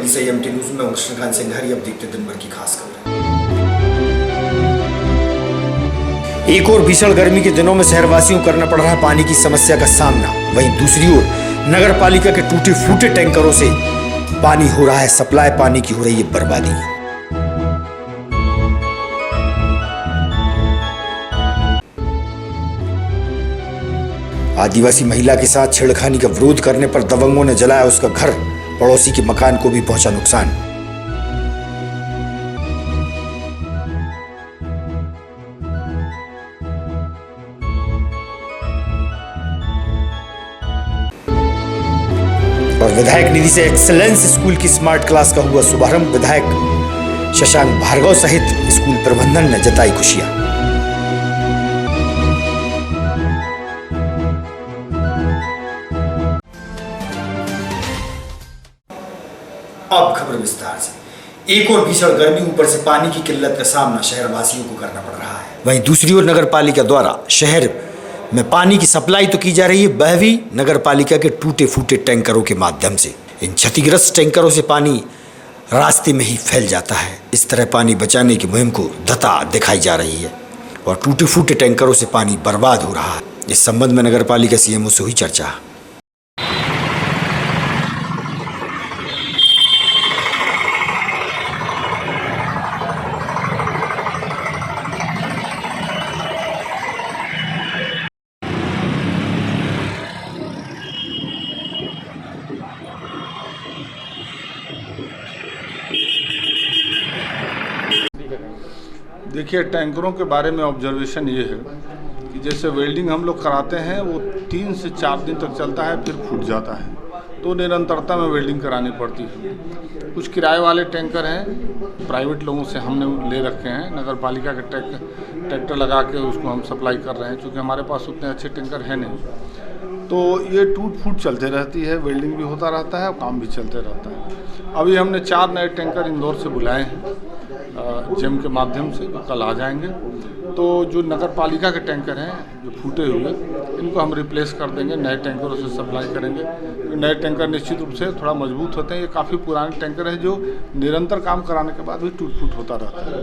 दिल्ली से MT news में कृष्णकांत सिंघारी। अब देखते दिन भर की खास खबर। एक और भीषण गर्मी के दिनों में शहरवासियों को करना पड़ रहा है पानी की समस्या का सामना। वहीं दूसरी ओर नगर पालिका के टूटे फूटे टैंकरों से पानी हो रहा है सप्लाई, पानी की हो रही है बर्बादी। आदिवासी महिला के साथ छेड़खानी का विरोध करने पर दबंगों ने जलाया उसका घर। पड़ोसी के मकान को भी पहुंचा नुकसान। और विधायक निधि से एक्सेलेंस स्कूल की स्मार्ट क्लास का हुआ शुभारंभ। विधायक शशांक भार्गव सहित स्कूल प्रबंधन ने जताई खुशियां। अब खबर विस्तार से। एक और भीषण गर्मी, ऊपर से पानी की किल्लत का सामना शहरवासियों को करना पड़ रहा है। वहीं दूसरी ओर नगर पालिका द्वारा शहर में पानी की सप्लाई तो की जा रही है, वह भी नगर पालिका के टूटे फूटे टैंकरों के माध्यम से। इन क्षतिग्रस्त टैंकरों से पानी रास्ते में ही फैल जाता है। इस तरह पानी बचाने की मुहिम को धता दिखाई जा रही है और टूटे फूटे टैंकरों से पानी बर्बाद हो रहा है। इस संबंध में नगर पालिका सीएमओ से हुई चर्चा। देखिए, टैंकरों के बारे में ऑब्जर्वेशन ये है कि जैसे वेल्डिंग हम लोग कराते हैं वो 3 से 4 दिन तक चलता है, फिर फूट जाता है, तो निरंतरता में वेल्डिंग करानी पड़ती है। कुछ किराए वाले टैंकर हैं, प्राइवेट लोगों से हमने ले रखे हैं। नगर पालिका के ट्रैक्टर लगा के उसको हम सप्लाई कर रहे हैं, क्योंकि हमारे पास उतने अच्छे टैंकर हैं नहीं। तो ये टूट फूट चलते रहती है, वेल्डिंग भी होता रहता है और काम भी चलते रहता है। अभी हमने 4 नए टैंकर इंदौर से बुलाए हैं जेम के माध्यम से, जो कल आ जाएंगे। तो जो नगर पालिका के टैंकर हैं जो फूटे हुए, इनको हम रिप्लेस कर देंगे, नए टैंकरों से सप्लाई करेंगे। नए टैंकर निश्चित रूप से थोड़ा मजबूत होते हैं। ये काफ़ी पुराने टैंकर हैं जो निरंतर काम कराने के बाद भी टूट फूट होता रहता है।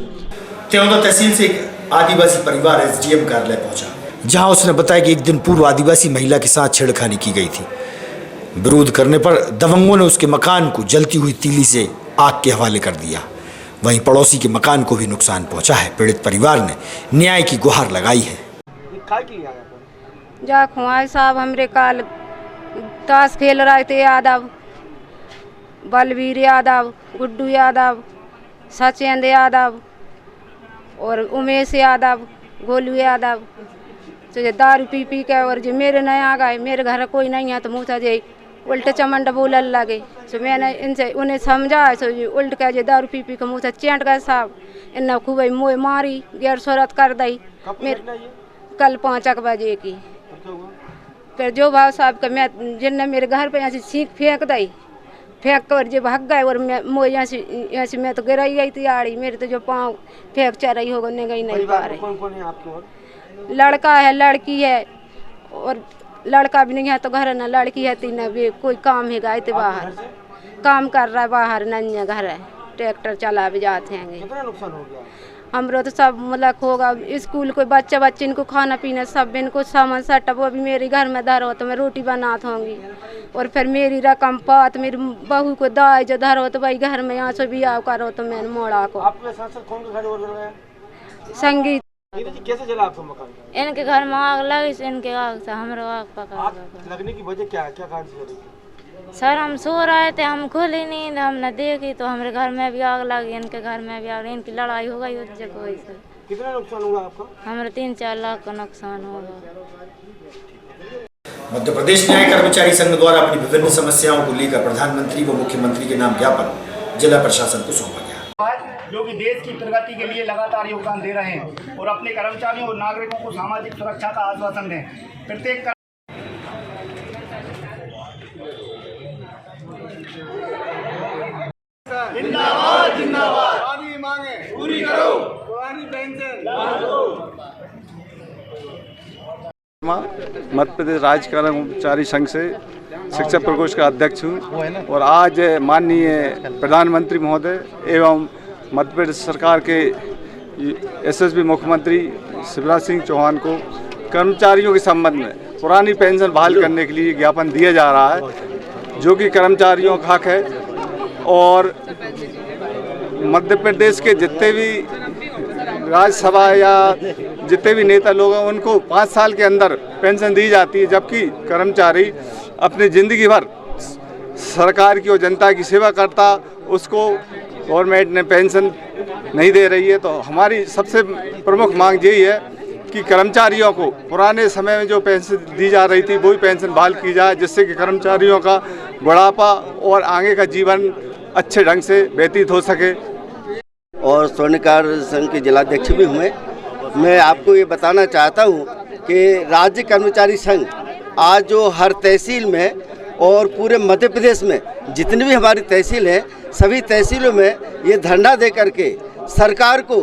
त्योंदा तहसील से एक आदिवासी परिवार एसडीएम कार्यालय पहुंचा, जहां उसने बताया कि एक दिन पूर्व आदिवासी महिला के साथ छेड़खानी की गई थी। विरोध करने पर दबंगों ने उसके मकान को जलती हुई तीली से आग के हवाले कर दिया। वहीं पड़ोसी के मकान को भी नुकसान पहुंचा है। पीड़ित परिवार ने न्याय की गुहार लगाई है। जा खुआई साहब हमरे काल ताश खेल रहे थे यादव, बलवीर यादव, गुड्डू यादव, सचेंद्र यादव और उमेश यादव, गोलू यादव। तो दारू पी पी के और जो मेरे नए आ गए, मेरे घर कोई नहीं है, तो मुँह से उल्टे चमंड बोलने लगे। तो मैंने इनसे उन्हें समझाया, तो उल्ट के जो दारू पी पी के मुँह से चेंट गए साहब। इन्हें खूब मोह मारी, गैर सूरत कर दी। मेरे कल 5 बजे की। फिर जो भाव साहब का मैं जिनने मेरे घर पे यहाँ से सीख फेंक दी, फेंक कर जो भाग गए। और मैं मोह यहाँ से मैं तो गिराई गई थी आड़ी। मेरे तो जो पाँव फ्रैक्चर रही होगा नहीं पा रही। लड़का है, लड़की है, और लड़का भी नहीं है तो घर न, लड़की है तीन। भी कोई काम है, गए थे बाहर काम कर रहा है, बाहर नहीं घर है, ट्रैक्टर चला भी जाते हैं। कितना नुकसान हो गया? हमरो तो सब मतलब होगा। स्कूल कोई बच्चे इनको खाना पीना सब इनको सामान सटा, वो भी मेरे घर में धरो तो मैं रोटी बनात होंगी। और फिर मेरी रकम पात मेरी बहू को दाई जो धरो तो भाई घर में यहाँ से भी आओ करो। तो मैंने मोड़ा को आपके साथ साथ कौन घर और गया? संगीत। कैसे जला आपका मकान? इनके घर में आग लगी, इनके आग से हमारे आग पका। लगने की वजह क्या है, क्या कारण से? सर हम सो रहे थे, हम खुली नींद, हमने देखी तो हमारे घर में भी आग लगी, इनके घर में भी आग। इनकी लड़ाई हो गई उस जगह से। कितना नुकसान हुआ आपका? हमारे 3-4 लाख का नुकसान होगा। मध्य प्रदेश न्याय कर्मचारी संघ द्वारा अपनी विभिन्न समस्याओं को लेकर प्रधानमंत्री व मुख्यमंत्री के नाम ज्ञापन जिला प्रशासन को सौंपा गया, जो कि देश की प्रगति के लिए लगातार योगदान दे रहे हैं और अपने कर्मचारियों और नागरिकों को सामाजिक सुरक्षा का आश्वासन दें। प्रत्येक जिंदाबाद जिंदाबाद, पानी मांगे पूरी करो, पुरानी पेंशन लागू। मध्य प्रदेश राज्य कर्मचारी संघ से शिक्षक प्रकोष्ठ का अध्यक्ष हूँ और आज माननीय प्रधानमंत्री महोदय एवं मध्य प्रदेश सरकार के यशस्वी मुख्यमंत्री शिवराज सिंह चौहान को कर्मचारियों के संबंध में पुरानी पेंशन बहाल करने के लिए ज्ञापन दिया जा रहा है, जो कि कर्मचारियों का हक है। और मध्य प्रदेश के जितने भी राज्यसभा या जितने भी नेता लोग हैं उनको 5 साल के अंदर पेंशन दी जाती है, जबकि कर्मचारी अपनी ज़िंदगी भर सरकार की और जनता की सेवा करता, उसको गवर्नमेंट ने पेंशन नहीं दे रही है। तो हमारी सबसे प्रमुख मांग यही है कि कर्मचारियों को पुराने समय में जो पेंशन दी जा रही थी वही पेंशन बहाल की जाए, जिससे कि कर्मचारियों का बुढ़ापा और आगे का जीवन अच्छे ढंग से व्यतीत हो सके। और स्वर्णकार संघ के जिलाध्यक्ष भी हुए। मैं आपको ये बताना चाहता हूँ कि राज्य कर्मचारी संघ आज जो हर तहसील में और पूरे मध्य प्रदेश में जितनी भी हमारी तहसील हैं, सभी तहसीलों में ये धरना दे करके सरकार को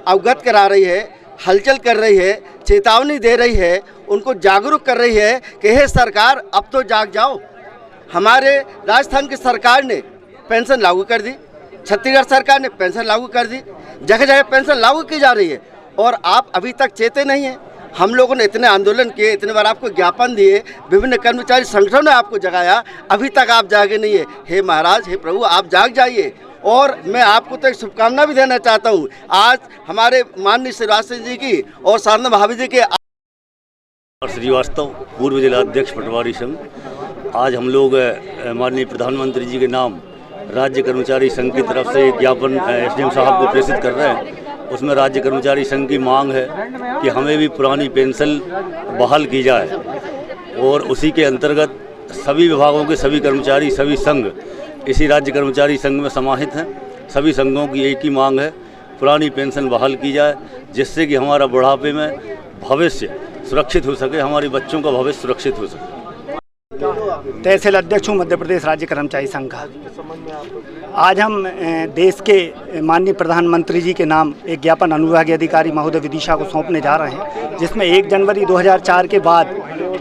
अवगत करा रही है, हलचल कर रही है, चेतावनी दे रही है, उनको जागरूक कर रही है कि हे सरकार अब तो जाग जाओ। हमारे राजस्थान की सरकार ने पेंशन लागू कर दी, छत्तीसगढ़ सरकार ने पेंशन लागू कर दी, जगह जगह पेंशन लागू की जा रही है और आप अभी तक चेते नहीं हैं। हम लोगों ने इतने आंदोलन किए, इतने बार आपको ज्ञापन दिए, विभिन्न कर्मचारी संगठनों ने आपको जगाया, अभी तक आप जागे नहीं है। हे महाराज, हे प्रभु, आप जाग जाइए। और मैं आपको तो एक शुभकामना भी देना चाहता हूँ। आज हमारे माननीय शिवराज सिंह जी की और सारदा भाभी जी के श्रीवास्तव पूर्व जिला अध्यक्ष पटवारी संघ, आज हम लोग माननीय प्रधानमंत्री जी के नाम राज्य कर्मचारी संघ की तरफ से एक ज्ञापन एसडीएम साहब को प्रेषित कर रहे हैं। उसमें राज्य कर्मचारी संघ की मांग है कि हमें भी पुरानी पेंशन बहाल की जाए और उसी के अंतर्गत सभी विभागों के सभी कर्मचारी, सभी संघ इसी राज्य कर्मचारी संघ में समाहित हैं। सभी संघों की एक ही मांग है, पुरानी पेंशन बहाल की जाए, जिससे कि हमारा बुढ़ापे में भविष्य सुरक्षित हो सके, हमारे बच्चों का भविष्य सुरक्षित हो सके। तहसील अध्यक्ष हूँ मध्य प्रदेश राज्य कर्मचारी संघ का। आज हम देश के माननीय प्रधानमंत्री जी के नाम एक ज्ञापन अनुविभागीय अधिकारी महोदय विदिशा को सौंपने जा रहे हैं, जिसमें 1 जनवरी 2004 के बाद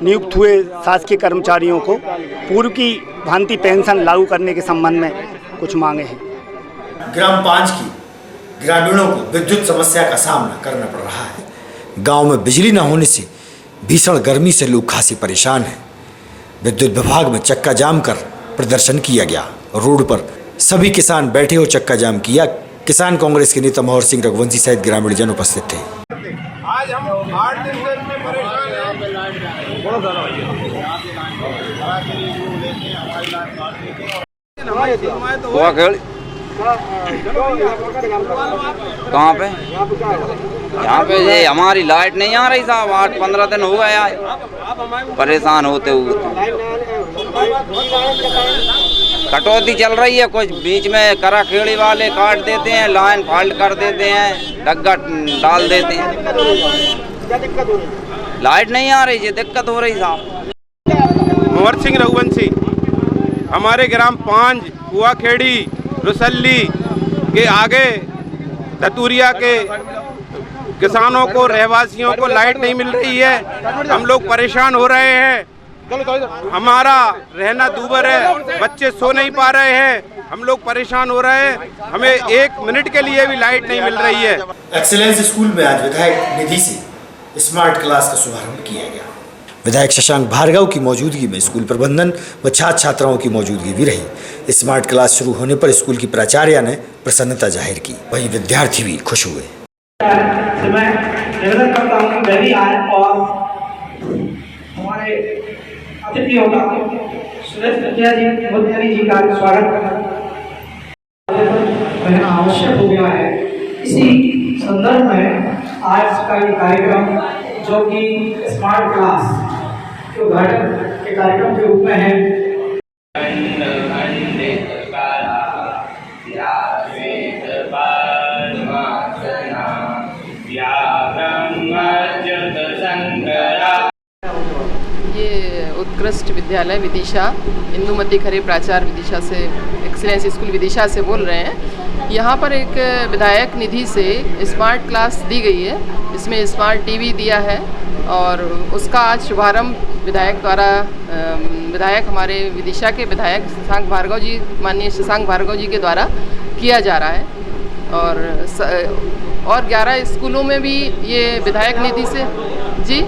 नियुक्त हुए शासकीय कर्मचारियों को पूर्व की भांति पेंशन लागू करने के संबंध में कुछ मांगे हैं। ग्राम 5 की ग्रामीणों को विद्युत समस्या का सामना करना पड़ रहा है। गांव में बिजली न होने से भीषण गर्मी से लोग खासी परेशान हैं। विद्युत विभाग में चक्का जाम कर प्रदर्शन किया गया। रोड पर सभी किसान बैठे हो चक्का जाम किया। किसान कांग्रेस के नेता मोहर सिंह रघुवंशी सहित ग्रामीण जन उपस्थित थे। आज हम 8 दिन से इतने परेशान हैं। कहाँ पे? यहाँ पे ये हमारी लाइट नहीं आ रही साहब, 8-15 दिन हो गया परेशान होते हुए। कटौती चल रही है, कुछ बीच में करा खेड़ी वाले काट देते हैं, लाइन फाल्ट कर देते हैं, डग्गा डाल देते हैं। लाइट नहीं आ रही है, दिक्कत हो रही साहब। मोहर सिंह रघुवंशी, हमारे ग्राम 5 कुआखेड़ी रुसल्ली के आगे ततुरिया के किसानों को, रहवासियों को लाइट नहीं मिल रही है। हम लोग परेशान हो रहे हैं। हमारा रहना दूभर है, बच्चे सो नहीं पा रहे हैं, हम लोग परेशान हो रहे हैं। हमें 1 मिनट के लिए भी लाइट नहीं मिल रही है। एक्सीलेंस स्कूल में आज विधायक निधि से स्मार्ट क्लास का शुभारंभ किया गया। विधायक शशांक भार्गव की मौजूदगी में स्कूल प्रबंधन व छात्र छात्राओं की मौजूदगी भी रही। स्मार्ट क्लास शुरू होने पर स्कूल की प्राचार्य ने प्रसन्नता जाहिर की, वहीं विद्यार्थी भी खुश हुए। मैं निवेदन करता हूँ कि वह भी आए और हमारे अतिथि होगा सुरेश मुखिया जी का स्वागत करना आवश्यक हो गया है। इसी संदर्भ में आज का ये कार्यक्रम जो कि स्मार्ट क्लास के उद्घाटन के कार्यक्रम के रूप में है। ये उत्कृष्ट विद्यालय विदिशा, इंदुमती खरे प्राचार्य विदिशा से, एक्सीलेंस स्कूल विदिशा से बोल रहे हैं। यहाँ पर एक विधायक निधि से स्मार्ट क्लास दी गई है। इसमें स्मार्ट टीवी दिया है और उसका आज शुभारंभ विधायक द्वारा विधायक हमारे विदिशा के विधायक शशांक भार्गव जी, माननीय शशांक भार्गव जी के द्वारा किया जा रहा है। और 11 स्कूलों में भी ये विधायक निधि से जी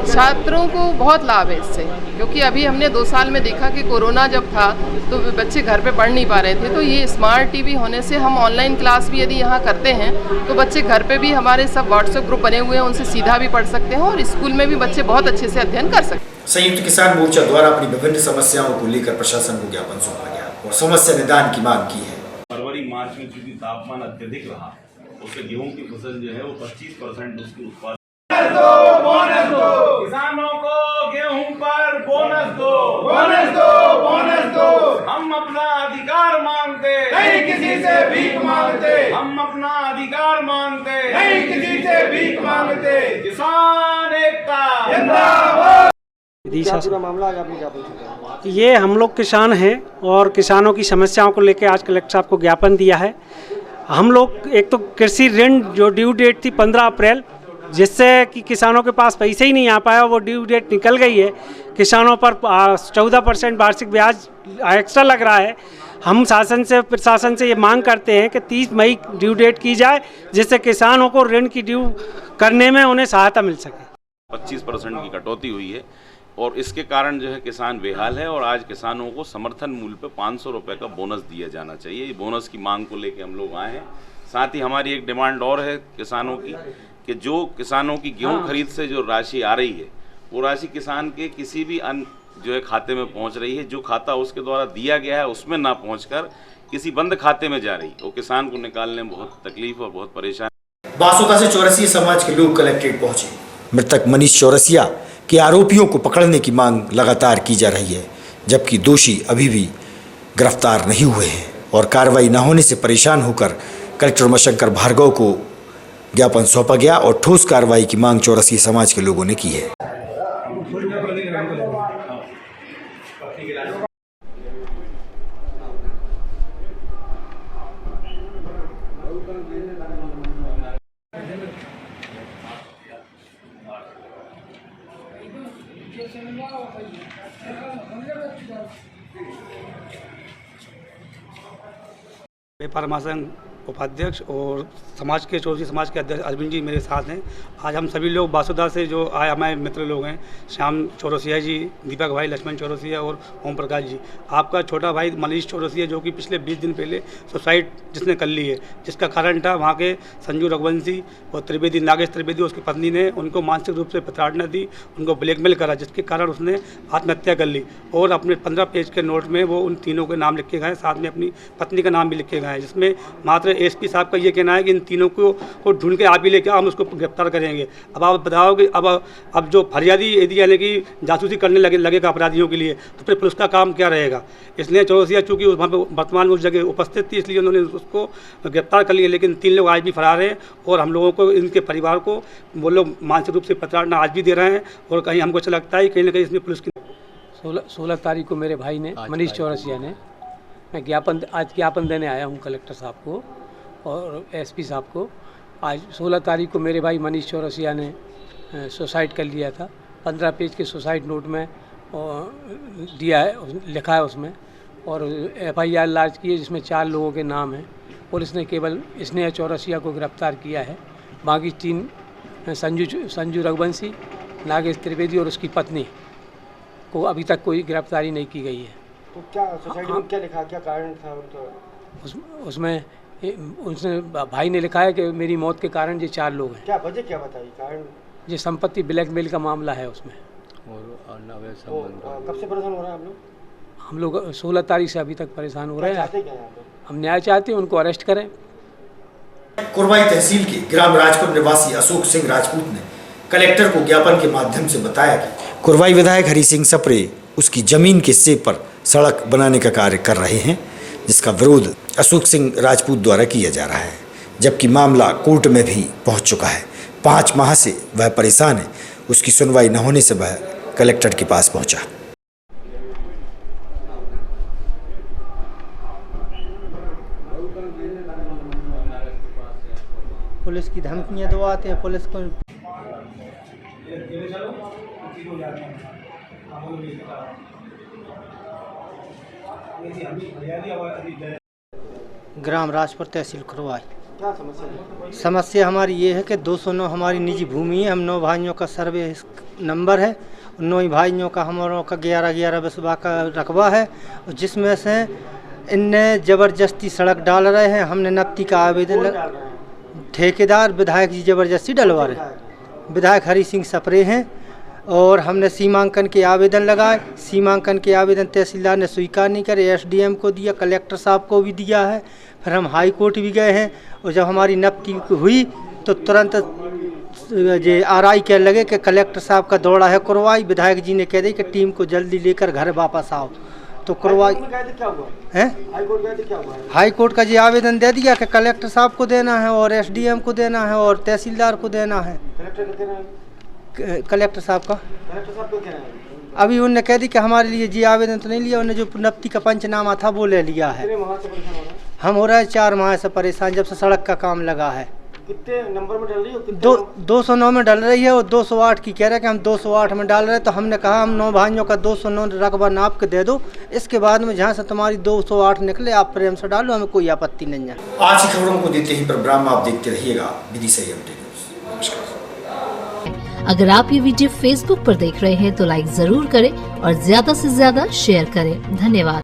छात्रों को बहुत लाभ है इससे, क्योंकि अभी हमने 2 साल में देखा कि कोरोना जब था तो बच्चे घर पे पढ़ नहीं पा रहे थे। तो ये स्मार्ट टीवी होने से हम ऑनलाइन क्लास भी यदि यहाँ करते हैं तो बच्चे घर पे भी, हमारे सब व्हाट्सएप ग्रुप बने हुए हैं, उनसे सीधा भी पढ़ सकते हैं और स्कूल में भी बच्चे बहुत अच्छे से अध्ययन कर सकते हैं। संयुक्त किसान मोर्चा द्वारा अपनी विभिन्न समस्याओं को लेकर प्रशासन को ज्ञापन सौंपा गया और समस्या निदान की मांग की है। फरवरी मार्च में चूंकि तापमान अत्यधिक रहा, उससे गेहूं की फसल जो है वो 25% उसकी उत्पादन। किसानों को गेहूं पर बोनस दो, बोनस दो, बोनस दो। हम अपना अधिकार मांगते, नहीं किसी से भीख मांगते। हम अपना अधिकार मांगते, नहीं किसी से भीख मांगते। किसान एकता जिंदाबाद। क्या पूरा मामला आज आपने ज्ञापन दिया? ये हम लोग किसान हैं और किसानों की समस्याओं को लेकर आज कलेक्टर साहब को ज्ञापन दिया है। हम लोग एक तो कृषि ऋण जो ड्यू डेट थी 15 अप्रैल, जिससे कि किसानों के पास पैसे ही नहीं आ पाया, वो ड्यू डेट निकल गई है। किसानों पर 14% वार्षिक ब्याज एक्स्ट्रा लग रहा है। हम प्रशासन से ये मांग करते हैं कि 30 मई ड्यू डेट की जाए, जिससे किसानों को ऋण की ड्यू करने में उन्हें सहायता मिल सके। 25% की कटौती हुई है और इसके कारण जो है किसान बेहाल है और आज किसानों को समर्थन मूल्य पे 500 रुपये का बोनस दिया जाना चाहिए। ये बोनस की मांग को लेकर हम लोग आए हैं। साथ ही हमारी एक डिमांड और है किसानों की कि जो किसानों की गेहूं खरीद से जो राशि आ रही है वो राशि किसान के किसी भी अन्य जो है खाते में पहुंच रही है। जो खाता उसके द्वारा दिया गया है उसमें ना पहुंचकर किसी बंद खाते में जा रही है। वो किसान को निकालने में बहुत तकलीफ और बहुत परेशान। बासोदा से चौरसिया समाज के लोग कलेक्ट्रेट पहुंचे। मृतक मनीष चौरसिया के आरोपियों को पकड़ने की मांग लगातार की जा रही है, जबकि दोषी अभी भी गिरफ्तार नहीं हुए हैं और कार्रवाई न होने से परेशान होकर कलेक्टर उमाशंकर भार्गव को ज्ञापन सौंपा गया और ठोस कार्रवाई की मांग चौरसिया समाज के लोगों ने की है। व्यापार महासंघ उपाध्यक्ष और समाज के चौरसिया समाज के अध्यक्ष अरविंद जी मेरे साथ हैं। आज हम सभी लोग बासुदा से जो आए हमारे मित्र लोग हैं, श्याम चौरसिया जी, दीपक भाई, लक्ष्मण चौरसिया और ओम प्रकाश जी। आपका छोटा भाई मनीष चौरसिया जो कि पिछले 20 दिन पहले सुसाइड जिसने कर ली है, जिसका कारण था वहाँ के संजू रघुवंशी और त्रिवेदी, नागेश त्रिवेदी उसकी पत्नी ने उनको मानसिक रूप से प्रताड़ना दी, उनको ब्लैकमेल करा, जिसके कारण उसने आत्महत्या कर ली। और अपने 15 पेज के नोट में वो उन तीनों के नाम लिखे गए, साथ में अपनी पत्नी का नाम भी लिखे गए हैं, जिसमें मात्र एसपी साहब का ये कहना है कि इन तीनों को ढूंढ के आप ही लेके हम उसको गिरफ्तार करेंगे। अब आप बताओ कि अब जो फरियादी यदि यानी कि जासूसी करने लगेगा अपराधियों के लिए, तो फिर पुलिस का काम क्या रहेगा। इसलिए चौरसिया चूँकि वहाँ पर वर्तमान में उस जगह उपस्थित थी, इसलिए उन्होंने उसको गिरफ्तार कर लिया। लेकिन 3 लोग आज भी फरार हैं और हम लोगों को, इनके परिवार को वो लोग मानसिक रूप से प्रताड़ना आज भी दे रहे हैं और कहीं हमको अच्छा लगता है कहीं ना कहीं इसमें पुलिस की 16 तारीख को मेरे भाई ने, मनीष चौरसिया ने, मैं आज ज्ञापन देने आया हूँ कलेक्टर साहब को और एसपी साहब को। आज 16 तारीख को मेरे भाई मनीष चौरसिया ने सुसाइड कर लिया था। 15 पेज के सुसाइड नोट में दिया है, लिखा है उसमें, और FIR लार्ज की है जिसमें 4 लोगों के नाम हैं। पुलिस ने केवल स्नेहा चौरसिया को गिरफ्तार किया है, बाकी 3 संजू रघुवंशी, नागेश त्रिवेदी और उसकी पत्नी को अभी तक कोई गिरफ्तारी नहीं की गई है। तो क्या सोसाइटी में क्या लिखा, क्या कारण था उनका? उसमें उसने भाई ने लिखा है कि मेरी मौत के कारण ये 4 लोग हैं। क्या वजह क्या बताई कारण? ये संपत्ति ब्लैकमेल का मामला है उसमें। कब से परेशान हो रहे हैं हम लोग 16 तारीख से अभी तक परेशान हो रहे हैं। चाहते क्या हैं आप? हम न्याय चाहते हैं, उनको अरेस्ट करें। कुरवाई तहसील के ग्राम राजपुर निवासी अशोक सिंह राजपूत ने कलेक्टर को ज्ञापन के माध्यम से बताया कि कुरवाई विधायक हरि सिंह सप्रे उसकी जमीन के हिस्से पर सड़क बनाने का कार्य कर रहे हैं, जिसका विरोध अशोक सिंह राजपूत द्वारा किया जा रहा है, जबकि मामला कोर्ट में भी पहुंच चुका है। 5 माह से वह परेशान है। उसकी सुनवाई न होने से वह कलेक्टर के पास पहुंचा। पुलिस की धमकियां दबाते हैं, पुलिस को ठीक हो जाते हैं। हम भी ग्राम राजपुर तहसील खुरवाई। क्या समस्या है? समस्या हमारी ये है कि 209 हमारी निजी भूमि है। हम 9 भाइयों का सर्वे नंबर है। 9 भाइयों का हमारों का 11-11 बिस्बा का रकबा है, जिसमें से इनने ज़बरदस्ती सड़क डाल रहे हैं। हमने नप्ती का आवेदन ठेकेदार विधायक जी ज़बरदस्ती डलवा रहे। विधायक हरी सिंह सप्रे हैं और हमने सीमांकन के आवेदन लगाए। सीमांकन के आवेदन तहसीलदार ने स्वीकार नहीं करे। एसडीएम को दिया, कलेक्टर साहब को भी दिया है। फिर हम हाई कोर्ट भी गए हैं और जब हमारी नप्ती हुई तो तुरंत ये आरआई कहने लगे कि कलेक्टर साहब का दौड़ा है करवाई। विधायक जी ने कह दी कि टीम को जल्दी लेकर घर वापस आओ, तो करवाई है। हाई कोर्ट का जी आवेदन दे दिया कि कलेक्टर साहब को देना है और एसडीएम को देना है और तहसीलदार को देना है। कलेक्टर साहब का अभी उनने कह दी कि हमारे लिए जी आवेदन तो नहीं लिया। उन्होंने जो नप्ती का पंचनामा था वो ले लिया है। हम हो रहे हैं 4 माह से परेशान जब से सड़क का काम लगा है। कितने नंबर में डल रही है? 209 में डल रही है और 208 की कह रहे हैं कि हम 208 में डाल रहे हैं। तो हमने कहा हम 9 भाइयों का 209 रकबा नाप के दे दो, इसके बाद में जहाँ से तुम्हारी 208 निकले आप प्रेम से डालो, हमें कोई आपत्ति नहीं है। आज की खबरों को देते ही प्रोग्राम आप देखते रहिएगा विदिशा अपडेट न्यूज़। नमस्कार। अगर आप ये वीडियो फेसबुक पर देख रहे हैं तो लाइक जरूर करें और ज्यादा से ज्यादा शेयर करें। धन्यवाद।